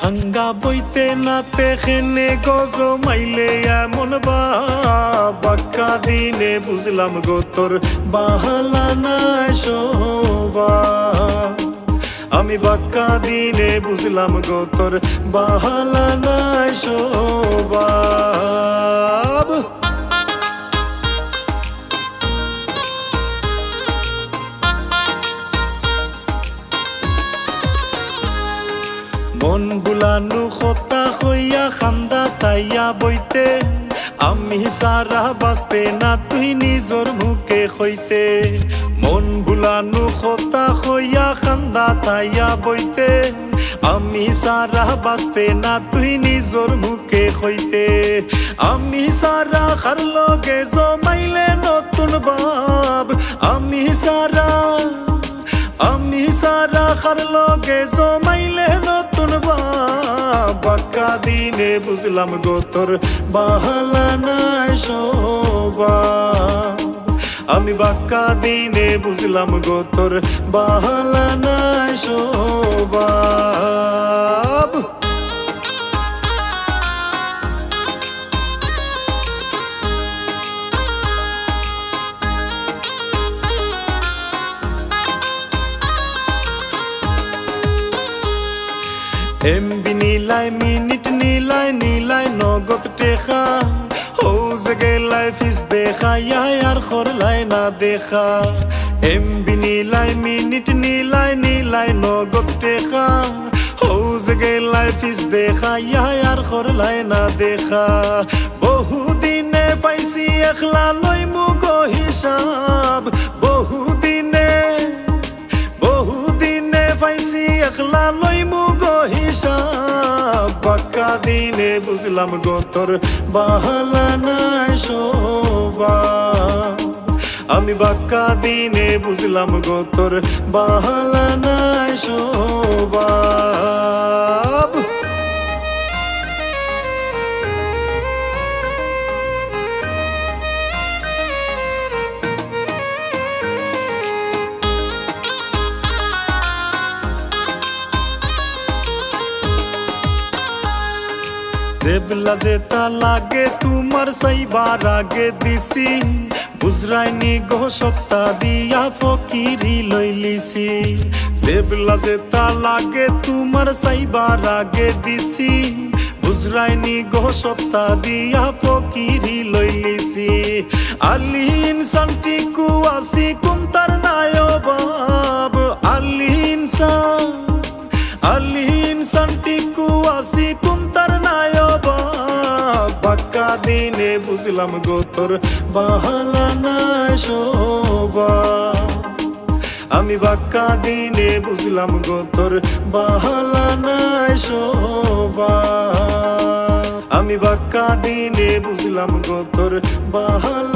ভাঙ্গা বইতে নাতে খেনে গজ মাইলে এমন বাক্কা দিনে বুঝলাম গো তোর বাহালা নাই শোভা। আমি বাক্কা দিনে বুঝলাম গো তোর বাহালা নাই শোভা। মন বুলানো খতা হইয়া খান্দা তাইয়া বইতে আমি সারা বাঁচতে না তুই নিজর মুখে কইতে। মন বুলানো খতা হইয়া খান্দা তাইয়া বইতে আমি সারা বাঁচতে না তুই নিজর মুখে কইতে। আমি সারা খার লগে জমাইলে নতুন ভাব আমি সারা খার লগে জমাইলে নতুন বাক্কা দিনে বুঝলাম গো তোর বাহালা নাই শোভা। আমি বাক্কা দিনে বুঝলাম গো তোর বাহালা নাই শোভা। এমবি নিলাই মিনিট নিলাই নিলাই নগদ টেকা ও জেগেলাই ফিস দেখা আর খরলাই না দেখা। এমবি নিলাই মিনিট নিলাই নিলাই নগদ টেকা ও জেগেলাই ফিস দেখা আর খরলাই না দেখা। বহুদিনে পাইছি একলা লই মুগ হিসাব বহুদিনে পাইছি একলা লই মুগ হিসাব। বাক্কা দিনে বুঝলাম গো তোর বাহালা নাই শোভা। আমি বাক্কা দিনে বুঝলাম গো তোর বাহালা নাই শোভা। যেবলা যেতা লাগে তোমার সাইবার আগে দিছি বুঝরাইনি গো সপ্তাহ দিয়া ফকিরি লইলিছি। যেবলা যেতা লাগে তোমার সাইবার আগে দিছি বুঝরাইনি গো সপ্তাহ দিয়া ফকিরি লইলিছি। আলি ইনসান টিকু আসি কোন তার নাই অভাব আলি ইনসান টিকু আসি কোন তার নাই অভাব। বাক্কা দিনে বুঝলাম গো তোর বাহালা নাই শোভা। আমি বাক্কা দিনে বুঝলাম গো তোর বাহালা নাই শোভা। আমি বাক্কা দিনে বুঝলাম গো তোর বাহালা